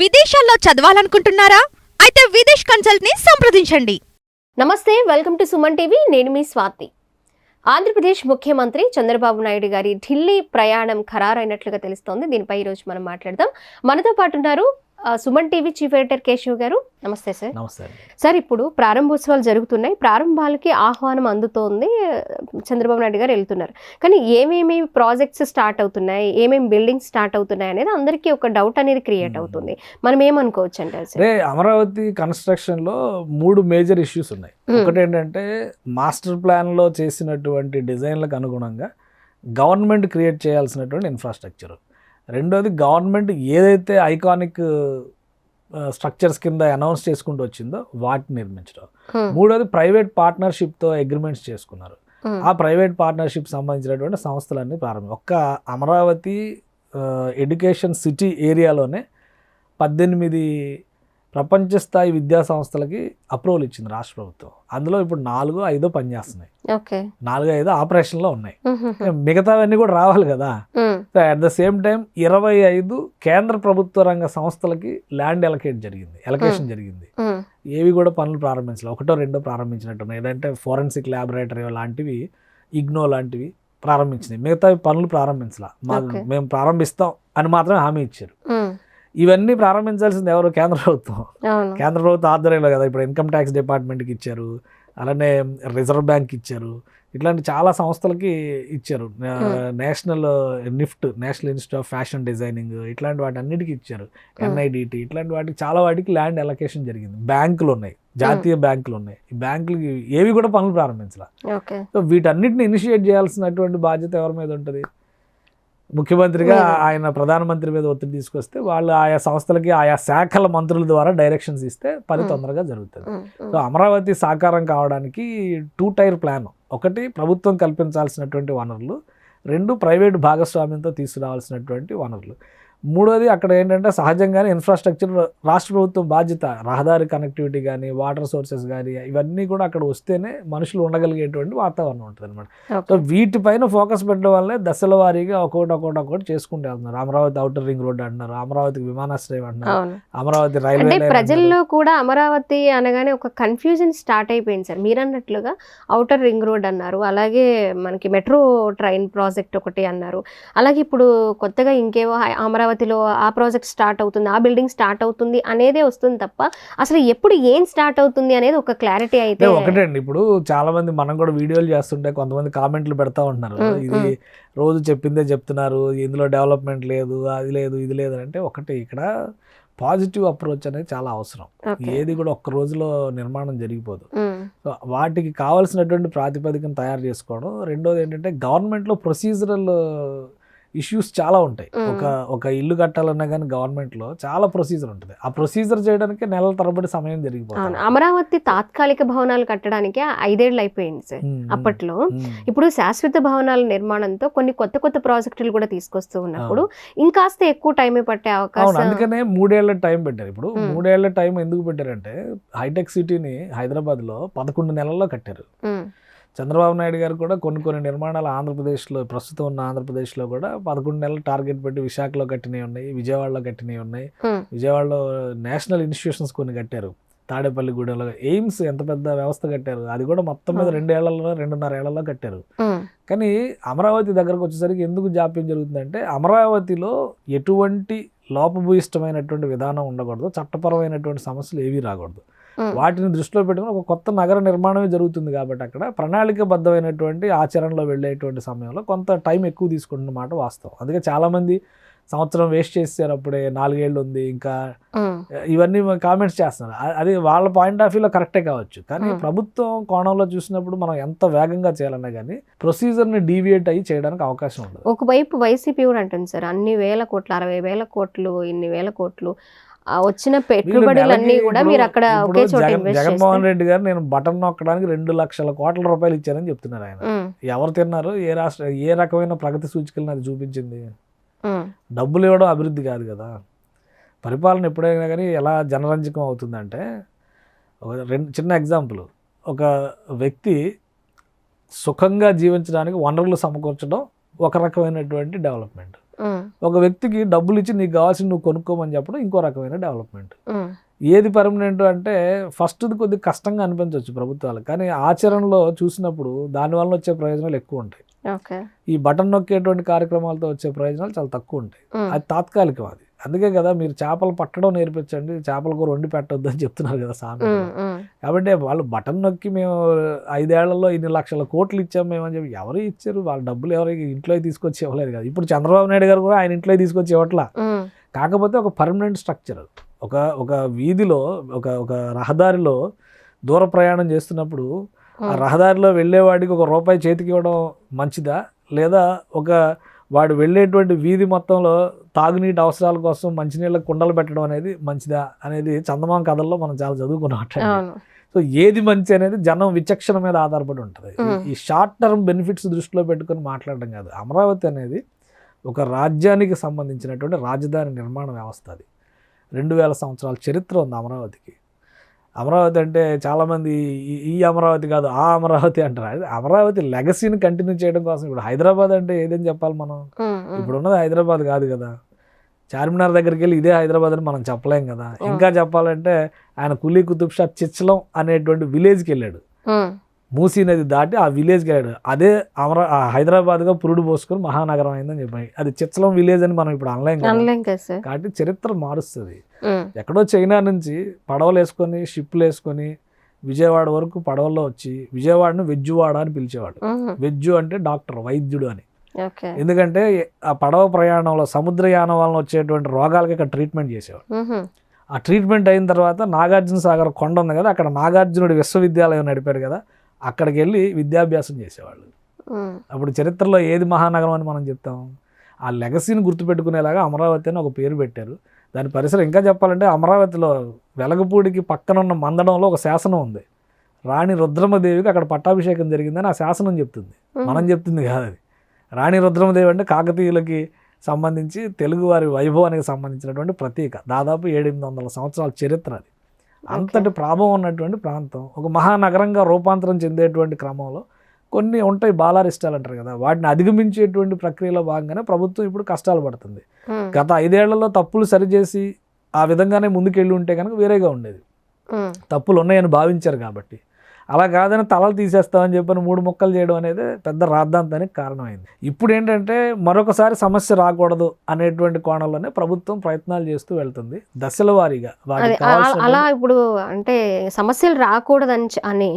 విదేశాల్లో చదవాలనుకుంటున్నారా? అయితే విదేశ్ కన్సల్ట్ ని సంప్రదించండి. నమస్తే, వెల్కమ్ టు సుమన్ టీవీ. నేను మీ స్వాతి. ఆంధ్రప్రదేశ్ ముఖ్యమంత్రి చంద్రబాబు నాయుడు గారి ఢిల్లీ ప్రయాణం ఖరారైనట్లుగా తెలుస్తోంది. దీనిపై ఈరోజు మనం మాట్లాడదాం. మనతో పాటు ఉన్నారు Suman TV chief editor Keshav గారు. నమస్తే సార్. నమస్తే సార్, ఇప్పుడు ప్రారంభోత్సవాలు జరుగుతున్నాయి. ప్రారంభాలకి ఆహ్వానం అందుతోంది. చంద్రబాబు నాయుడు గారు వెళ్తున్నారు. కానీ ఏమేమి ప్రాజెక్ట్స్ స్టార్ట్ అవుతున్నాయి, ఏమేమి బిల్డింగ్స్ స్టార్ట్ అవుతున్నాయి అనేది అందరికీ ఒక డౌట్ అనేది క్రియేట్ అవుతుంది. మనం ఏమనుకోవచ్చు అంటే సార్, అమరావతి కన్స్ట్రక్షన్ లో 3 మేజర్ ఇష్యూస్ ఉన్నాయి. ఒకటి ఏంటంటే మాస్టర్ ప్లాన్ లో చేసినటువంటి డిజైన్లకు అనుగుణంగా గవర్నమెంట్ క్రియేట్ చేయాల్సినటువంటి ఇన్ఫ్రాస్ట్రక్చర్. రెండోది గవర్నమెంట్ ఏదైతే ఐకానిక్ స్ట్రక్చర్స్ కింద అనౌన్స్ చేసుకుంటూ వచ్చిందో వాటిని నిర్మించడం. మూడోది ప్రైవేట్ పార్ట్నర్షిప్తో అగ్రిమెంట్స్ చేసుకున్నారు. ఆ ప్రైవేట్ పార్ట్నర్షిప్ సంబంధించినటువంటి సంస్థలన్నీ ప్రారంభం. ఒక్క అమరావతి ఎడ్యుకేషన్ సిటీ ఏరియాలోనే 18 ప్రపంచ స్థాయి విద్యా సంస్థలకి అప్రూవల్ ఇచ్చింది రాష్ట్ర ప్రభుత్వం. అందులో ఇప్పుడు 4-5 పనిచేస్తున్నాయి, 4-5 ఆపరేషన్లో ఉన్నాయి. మిగతావన్నీ కూడా రావాలి కదా. అట్ ద సేమ్ టైం 25 కేంద్ర ప్రభుత్వ రంగ సంస్థలకి ల్యాండ్ ఎలకేషన్ జరిగింది. ఏవి కూడా పనులు ప్రారంభించాలి, 1-2 ప్రారంభించినట్టున్నాయి. ఏదంటే ఫోరెన్సిక్ ల్యాబొరేటరీ లాంటివి, ఇగ్నో లాంటివి ప్రారంభించినాయి. మిగతా పనులు ప్రారంభించాల, మేము ప్రారంభిస్తాం అని మాత్రమే హామీ ఇచ్చారు. ఇవన్నీ ప్రారంభించాల్సింది ఎవరు? కేంద్ర ప్రభుత్వం. కేంద్ర ప్రభుత్వం ఆధ్వర్యంలో కదా. ఇప్పుడు ఇన్కమ్ ట్యాక్స్ డిపార్ట్మెంట్కి ఇచ్చారు, అలానే రిజర్వ్ బ్యాంక్ ఇచ్చారు, ఇట్లాంటి చాలా సంస్థలకి ఇచ్చారు. National institute of fashion designing, ఇట్లాంటి వాటి అన్నిటికీ ఇచ్చారు. NIDT, ఇట్లాంటి వాటికి చాలా వాటికి ల్యాండ్ ఎలకేషన్ జరిగింది. బ్యాంకులు ఉన్నాయి, జాతీయ బ్యాంకులు ఉన్నాయి. ఈ బ్యాంకులకి ఏవి కూడా పనులు ప్రారంభించాల. సో వీటన్నిటిని ఇనిషియేట్ చేయాల్సినటువంటి బాధ్యత ఎవరి మీద ఉంటుంది? ముఖ్యమంత్రిగా ఆయన ప్రధానమంత్రి మీద ఒత్తిడి తీసుకొస్తే వాళ్ళు ఆయా సంస్థలకి ఆయా శాఖల మంత్రుల ద్వారా డైరెక్షన్స్ ఇస్తే పని తొందరగా జరుగుతుంది. సో అమరావతి సాకారం కావడానికి 2 టైర్ ప్లాన్. ఒకటి ప్రభుత్వం కల్పించాల్సినటువంటి వనరులు, 2 ప్రైవేటు భాగస్వామ్యంతో తీసుకురావాల్సినటువంటి వనరులు. మూడోది అక్కడ ఏంటంటే సహజంగానే ఇన్ఫ్రాస్ట్రక్చర్ రాష్ట్ర ప్రభుత్వం బాధ్యత. రహదారి కనెక్టివిటీ కానీ, వాటర్ సోర్సెస్ కానీ, ఇవన్నీ కూడా అక్కడ వస్తేనే మనుషులు ఉండగలిగేటువంటి వాతావరణం ఉంటుంది అనమాట. సో వీటిపైన ఫోకస్ పెట్టడం వల్లే దశల వారీగా ఒక్కొక్కటి చేసుకుంటూ వెళ్తున్నారు. అమరావతి ఔటర్ రింగ్ రోడ్ అంటున్నారు, అమరావతికి విమానాశ్రయం అంటున్నారు, అమరావతి రైల్వే. ప్రజల్లో కూడా అమరావతి అనగానే ఒక కన్ఫ్యూజన్ స్టార్ట్ అయిపోయింది సార్. మీరు అన్నట్లుగా ఔటర్ రింగ్ రోడ్ అన్నారు, అలాగే మనకి మెట్రో ట్రైన్ ప్రాజెక్ట్ ఒకటి అన్నారు, అలాగే ఇప్పుడు కొత్తగా ఇంకేవో అమరావతిలో ఆ ప్రాజెక్ట్ స్టార్ట్ అవుతుంది, ఆ బిల్డింగ్ స్టార్ట్ అవుతుంది అనేదే వస్తుంది తప్ప అసలు ఎప్పుడు ఏం స్టార్ట్ అవుతుంది అనేది ఒక క్లారిటీ అయితే ఒకటే అండి. ఇప్పుడు చాలా మంది మనం కూడా వీడియోలు చేస్తుంటే కొంతమంది కామెంట్లు పెడతా ఉంటున్నారు, ఇది రోజు చెప్పిందే చెప్తున్నారు, ఇందులో డెవలప్మెంట్ లేదు, అది లేదు, ఇది లేదు అంటే. ఒకటి ఇక్కడ పాజిటివ్ అప్రోచ్ అనేది చాలా అవసరం. ఏది కూడా ఒక్క రోజులో నిర్మాణం జరిగిపోదు. సో వాటికి కావాల్సినటువంటి ప్రాతిపదికను తయారు చేసుకోవడం. రెండోది ఏంటంటే గవర్నమెంట్లో ప్రొసీజరల్ ఇష్యూస్ చాలా ఉంటాయి. ఒక ఇల్లు కట్టాలన్నా కానీ గవర్నమెంట్లో చాలా ప్రొసీజర్ ఉంటుంది. ఆ ప్రొసీజర్ చేయడానికి నెలల తరబడి సమయం జరిగిపోతుంది. అమరావతి తాత్కాలిక భవనాలు కట్టడానికి 5 ఏళ్ళు అయిపోయింది సార్ అప్పట్లో. ఇప్పుడు శాశ్వత భవనాల నిర్మాణంతో కొన్ని కొత్త ప్రాజెక్టులు కూడా తీసుకొస్తూ ఉన్నప్పుడు ఇంకాస్త ఎక్కువ టైం పట్టే అవకాశం. అందుకనే 3 ఏళ్ల టైం పెట్టారు. ఇప్పుడు 3 ఏళ్ల టైం ఎందుకు పెట్టారంటే హైటెక్ సిటీని హైదరాబాద్ లో 11 నెలల్లో కట్టారు. చంద్రబాబు నాయుడు గారు కూడా కొన్ని నిర్మాణాలు ఆంధ్రప్రదేశ్లో, ప్రస్తుతం ఉన్న ఆంధ్రప్రదేశ్లో కూడా 11 నెలలు టార్గెట్ పెట్టి విశాఖలో కట్టినవి ఉన్నాయి, విజయవాడలో కట్టినవి ఉన్నాయి. విజయవాడలో నేషనల్ ఇన్స్టిట్యూషన్స్ కొన్ని కట్టారు. తాడేపల్లిగూడెంలో ఎయిమ్స్ ఎంత పెద్ద వ్యవస్థ కట్టారు, అది కూడా మొత్తం మీద 2.5 ఏళ్లలో కట్టారు. కానీ అమరావతి దగ్గరకు వచ్చేసరికి ఎందుకు జాప్యం జరుగుతుందంటే అమరావతిలో ఎటువంటి లోపభూయిష్టమైనటువంటి విధానం ఉండకూడదు, చట్టపరమైనటువంటి సమస్యలు ఏవీ రాకూడదు. వాటిని దృష్టిలో పెట్టుకుని ఒక కొత్త నగర నిర్మాణమే జరుగుతుంది కాబట్టి అక్కడ ప్రణాళికబద్ధమైనటువంటి ఆచరణలో వెళ్ళేటువంటి సమయంలో కొంత టైం ఎక్కువ తీసుకుంటున్న మాట వాస్తవం. అందుకే చాలామంది సంవత్సరం వేస్ట్ చేశారు, అప్పుడే 4 ఏళ్ళు ఉంది ఇంకా, ఇవన్నీ కామెంట్స్ చేస్తున్నారు. అది వాళ్ళ పాయింట్ ఆఫ్ వ్యూలో కరెక్టే కావచ్చు. కానీ ప్రభుత్వం కోణంలో చూసినప్పుడు మనం ఎంత వేగంగా చేయాలన్నా కానీ ప్రొసీజర్ని డీవియేట్ అయ్యి చేయడానికి అవకాశం ఉండదు. ఒకవైపు వైసీపీ కూడా అంటుంది సార్, అన్ని వేల కోట్లు, 60,000 కోట్లు, ఇన్ని వేల కోట్లు వచ్చిన పెట్టుబడులన్నీ కూడా మీరు అక్కడ ఒకే చోట ఇన్వెస్ట్ చేస్తారు. జగన్మోహన్ రెడ్డి గారు నేను బటన్ నొక్కడానికి 2 లక్షల కోట్ల రూపాయలు ఇచ్చారని చెప్తున్నారు ఆయన. ఎవరు తిన్నారు? ఏ రకమైన ప్రగతి సూచికలను అది చూపించింది? డబ్బులు ఇవ్వడం అభివృద్ధి కాదు కదా. పరిపాలన ఎప్పుడైనా కానీ ఎలా జనరంజకం అవుతుందంటే, చిన్న ఎగ్జాంపుల్, ఒక వ్యక్తి సుఖంగా జీవించడానికి వనరులు సమకూర్చడం ఒక రకమైనటువంటి డెవలప్మెంట్. ఒక వ్యక్తికి డబ్బులు ఇచ్చి నీకు కావాల్సి నువ్వు కొనుక్కోమని చెప్పడం ఇంకో రకమైన డెవలప్మెంట్. ఏది పర్మనెంట్ అంటే ఫస్ట్ది కొద్దిగా కష్టంగా అనిపించవచ్చు ప్రభుత్వాలకు, కానీ ఆచరణలో చూసినప్పుడు దానివల్ల వచ్చే ప్రయోజనాలు ఎక్కువ ఉంటాయి. ఈ బటన్ నొక్కేటువంటి కార్యక్రమాలతో వచ్చే ప్రయోజనాలు చాలా తక్కువ ఉంటాయి. అది తాత్కాలికం. అది అందుకే కదా మీరు చేపలు పట్టడం నేర్పించండి, చేపల కూర వండి పెట్టొద్దు అని చెప్తున్నారు కదా సామెత. కాబట్టి వాళ్ళు బటన్ నొక్కి మేము 5 ఏళ్లలో ఇన్ని లక్షల కోట్లు ఇచ్చాం మేము అని చెప్పి ఎవరు ఇచ్చారు? వాళ్ళ డబ్బులు ఎవరికి ఇంట్లో తీసుకొచ్చి ఇవ్వలేదు కదా. ఇప్పుడు చంద్రబాబు నాయుడు గారు కూడా ఆయన ఇంట్లో తీసుకొచ్చి ఇవ్వట్లా. కాకపోతే ఒక పర్మనెంట్ స్ట్రక్చర్, ఒక వీధిలో ఒక రహదారిలో దూర ప్రయాణం చేస్తున్నప్పుడు ఆ రహదారిలో వెళ్ళేవాడికి ₹1 చేతికి ఇవ్వడం మంచిదా, లేదా వాడు వెళ్ళేటువంటి వీధి మొత్తంలో తాగునీటి అవసరాల కోసం మంచినీళ్ళ కుండలు పెట్టడం అనేది మంచిదా అనేది చందమామ కథల్లో మనం చాలా చదువుకున్నట్టు. సో ఏది మంచి అనేది జనం విచక్షణ మీద ఆధారపడి ఉంటుంది. ఈ షార్ట్ టర్మ్ బెనిఫిట్స్ దృష్టిలో పెట్టుకొని మాట్లాడడం కాదు. అమరావతి అనేది ఒక రాజ్యానికి సంబంధించినటువంటి రాజధాని నిర్మాణ వ్యవస్థ. అది 2000 సంవత్సరాల చరిత్ర ఉంది అమరావతికి. అమరావతి అంటే చాలామంది ఈ అమరావతి కాదు ఆ అమరావతి అంటారు. అమరావతి లెగసీని కంటిన్యూ చేయడం కోసం. ఇప్పుడు హైదరాబాద్ అంటే ఏదని చెప్పాలి మనం? ఇప్పుడు ఉన్నది హైదరాబాద్ కాదు కదా. చార్మినార్ దగ్గరికి వెళ్ళి ఇదే హైదరాబాద్ అని మనం చెప్పలేం కదా. ఇంకా చెప్పాలంటే ఆయన కులీ కుతుబ్ షా చిచ్చలం అనేటువంటి విలేజ్కి వెళ్ళాడు. మూసీ నది దాటి ఆ విలేజ్కి వెళ్ళాడు. అదే హైదరాబాద్గా పురుడు పోసుకొని మహానగరం అయిందని చెప్పాయి. అది చిచ్చలం విలేజ్ అని మనం ఇప్పుడు అనలేం కదా. కాబట్టి చరిత్ర మారుస్తుంది. ఎక్కడో చైనా నుంచి పడవలు వేసుకొని షిప్లు వేసుకొని విజయవాడ వరకు పడవల్లో వచ్చి విజయవాడను వెజ్జువాడ అని పిలిచేవాడు. వెజ్జు అంటే డాక్టర్, వైద్యుడు అని. ఎందుకంటే ఆ పడవ ప్రయాణంలో సముద్రయానం వలన వచ్చేటువంటి రోగాలకి ఇక్కడ ట్రీట్మెంట్ చేసేవాడు. ఆ ట్రీట్మెంట్ అయిన తర్వాత నాగార్జున సాగర్ కొండ ఉంది కదా, అక్కడ నాగార్జునుడి విశ్వవిద్యాలయం నడిపాడు కదా, అక్కడికి వెళ్ళి విద్యాభ్యాసం చేసేవాళ్ళు. అప్పుడు చరిత్రలో ఏది మహానగరం అని మనం చెప్తాం? ఆ లెగసీని గుర్తుపెట్టుకునేలాగా అమరావతి అని ఒక పేరు పెట్టారు. దాని పరిసరం ఇంకా చెప్పాలంటే అమరావతిలో వెలగపూడికి పక్కన ఉన్న మందడంలో ఒక శాసనం ఉంది. రాణి రుద్రమదేవికి అక్కడ పట్టాభిషేకం జరిగిందని ఆ శాసనం చెప్తుంది, మనం చెప్తుంది కాదు. అది రాణి రుద్రమదేవి అంటే కాకతీయులకి సంబంధించి తెలుగువారి వైభవానికి సంబంధించినటువంటి ప్రతీక. దాదాపు 700-800 సంవత్సరాల చరిత్ర. అది అంతటి ప్రాభవం ఉన్నటువంటి ప్రాంతం. ఒక మహానగరంగా రూపాంతరం చెందేటువంటి క్రమంలో కొన్ని ఉంటాయి బాలారిష్టాలు అంటారు కదా, వాటిని అధిగమించేటువంటి ప్రక్రియలో భాగంగానే ప్రభుత్వం ఇప్పుడు కష్టాలు పడుతుంది. గత 5 ఏళ్లలో తప్పులు సరిచేసి ఆ విధంగానే ముందుకెళ్ళి ఉంటే కనుక వేరేగా ఉండేది. తప్పులు ఉన్నాయని భావించారు కాబట్టి. అలా కాదని తలలు తీసేస్తామని చెప్పని 3 ముక్కలు చేయడం అనేది పెద్ద రాద్ధాంతానికి కారణమైంది. ఇప్పుడు ఏంటంటే మరొకసారి సమస్య రాకూడదు అనేటువంటి కోణంలోనే ప్రభుత్వం ప్రయత్నాలు చేస్తూ వెళ్తుంది దశల వారీగా. అలా ఇప్పుడు అంటే సమస్యలు రాకూడదని అని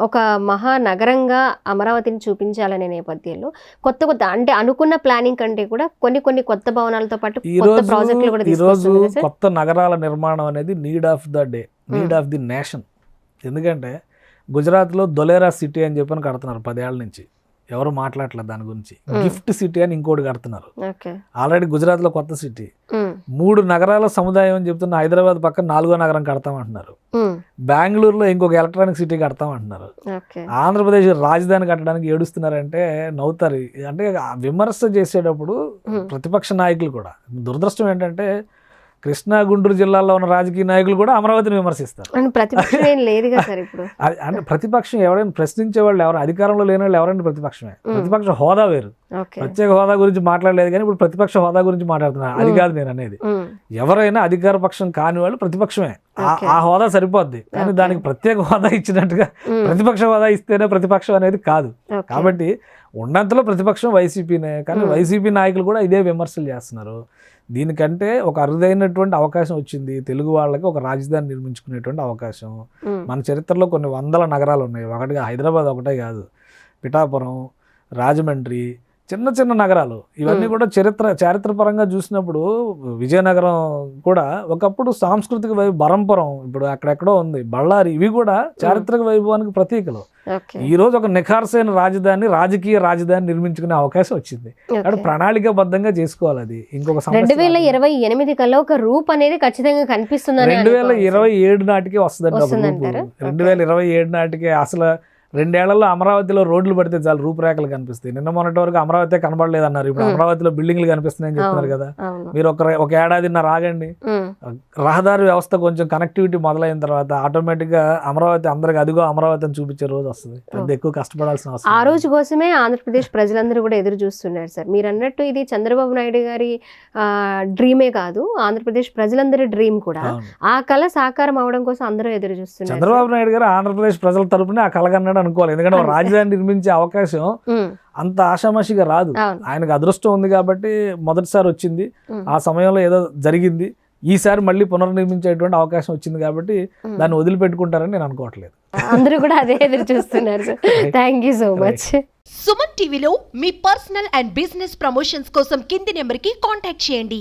ఒక మహానగరంగా అమరావతిని చూపించాలనే నేపథ్యంలో కొత్త అంటే అనుకున్న ప్లానింగ్ కంటే కూడా కొన్ని కొత్త భవనాలతో పాటు కొత్త ప్రాజెక్టులు కూడా తీసుకొస్తున్నారు. కొత్త నగరాల నిర్మాణం అనేది need of the day, need of the nation. ఎందుకంటే గుజరాత్లో దొలేరా సిటీ అని చెప్పని కడుతున్నారు 10 ఏళ్ల నుంచి. ఎవరు మాట్లాడలేదు దాని గురించి. గిఫ్ట్ సిటీ అని ఇంకోటి కడుతున్నారు. ఆల్రెడీ గుజరాత్లో కొత్త సిటీ. 3 నగరాల సముదాయం అని చెప్తున్న హైదరాబాద్ పక్కన 4వ నగరం కడతామంటున్నారు. బెంగళూరులో ఇంకొక ఎలక్ట్రానిక్ సిటీ కడతామంటున్నారు. ఆంధ్రప్రదేశ్ రాజధాని కట్టడానికి ఏడుస్తున్నారంటే నవ్వుతారు. అంటే విమర్శ చేసేటప్పుడు ప్రతిపక్ష నాయకులు కూడా, దురదృష్టం ఏంటంటే కృష్ణా గుంటూరు జిల్లాలో ఉన్న రాజకీయ నాయకులు కూడా అమరావతిని విమర్శిస్తారు. అంటే ప్రతిపక్షం ఎవరైనా ప్రశ్నించే వాళ్ళు ఎవరు, అధికారంలో లేని వాళ్ళు ఎవరైనా ప్రతిపక్షమే. ప్రతిపక్ష హోదా వేరు. ప్రత్యేక హోదా గురించి మాట్లాడలేదు కానీ ఇప్పుడు ప్రతిపక్ష హోదా గురించి మాట్లాడుతున్నారు. అది కాదు నేను అనేది. ఎవరైనా అధికార పక్షం కాని వాళ్ళు ప్రతిపక్షమే. ఆ హోదా సరిపోద్ది. కానీ దానికి ప్రత్యేక హోదా ఇచ్చినట్టుగా ప్రతిపక్ష హోదా ఇస్తేనే ప్రతిపక్షం అనేది కాదు. కాబట్టి ఉన్నంతలో ప్రతిపక్షం వైసీపీనే. కానీ వైసీపీ నాయకులు కూడా ఇదే విమర్శలు చేస్తున్నారు. దీనికంటే ఒక అరుదైనటువంటి అవకాశం వచ్చింది తెలుగు వాళ్ళకి, ఒక రాజధాని నిర్మించుకునేటువంటి అవకాశం. మన చరిత్రలో కొన్ని 100 నగరాలు ఉన్నాయి. ఒకటిగా హైదరాబాద్ ఒకటే కాదు, పిఠాపురం, రాజమండ్రి, చిన్న చిన్న నగరాలు. ఇవన్నీ కూడా చారిత్రపరంగా చూసినప్పుడు విజయనగరం కూడా ఒకప్పుడు సాంస్కృతిక బరంపురం, ఇప్పుడు అక్కడెక్కడో ఉంది బళ్ళారి, ఇవి కూడా చారిత్రక వైభవానికి ప్రతీకలు. ఈ రోజు ఒక నిఖార్సైన రాజధాని, రాజకీయ రాజధాని నిర్మించుకునే అవకాశం వచ్చింది. కాబట్టి ప్రణాళికాబద్ధంగా చేసుకోవాలి. అది ఇంకొక 2028 కల్లా ఒక రూప్ అనేది ఖచ్చితంగా కనిపిస్తుంది. 2027 నాటికే వస్తుందండి ఒక రూపు. 2027 నాటికే అసలు 2 ఏళ్లలో అమరావతిలో రోడ్లు పడితే చాలు రూపురేఖలు కనిపిస్తాయి. నిన్న మొన్నటి వరకు అమరావతి కనబడలేదు అన్నారు. ఇప్పుడు అమరావతిలో బిల్డింగ్లు కనిపిస్తున్నాయని చెప్తున్నారు కదా. మీరు ఒక ఏడాదిన్నర ఆగండి, రహదారి వ్యవస్థ కొంచెం కనెక్టివిటీ మొదలైన తర్వాత ఆటోమేటిక్గా అమరావతి అందరికి అదిగో అమరావతి అని చూపించే రోజు వస్తుంది. పెద్ద ఎక్కువ కష్టపడాల్సిన అవసరం ఆ రోజు కోసమే ఆంధ్రప్రదేశ్ ప్రజలందరూ కూడా ఎదురు చూస్తున్నారు సార్. మీరు అన్నట్టు ఇది చంద్రబాబు నాయుడు గారి డ్రీమే కాదు, ఆంధ్రప్రదేశ్ ప్రజలందరి డ్రీమ్ కూడా. ఆ కళ సాకారం అవడం కోసం అందరూ ఎదురు చూస్తున్నారు. చంద్రబాబు నాయుడు గారు ఆంధ్రప్రదేశ్ ప్రజల తరపునే ఆ కలగన్నాడు అనుకోవాలి. ఎందుకంటే రాజధాని నిర్మించే అవకాశం అంత ఆషామాషిగా రాదు. ఆయనకు అదృష్టం ఉంది కాబట్టి మొదటిసారి వచ్చింది, ఆ సమయంలో ఏదో జరిగింది. ఈసారి మళ్ళీ పునర్నిర్మించేటువంటి అవకాశం వచ్చింది కాబట్టి దాన్ని వదిలిపెట్టుకుంటారని నేను అనుకోవట్లేదు. అందరూ కూడా అదే ఎదురు చూస్తున్నారు sir. Thank you so much. Suman టీవీలో మీ పర్సనల్ అండ్ బిజినెస్ ప్రమోషన్స్ కోసం కింది నెంబర్కి కాంటాక్ట్ చేయండి.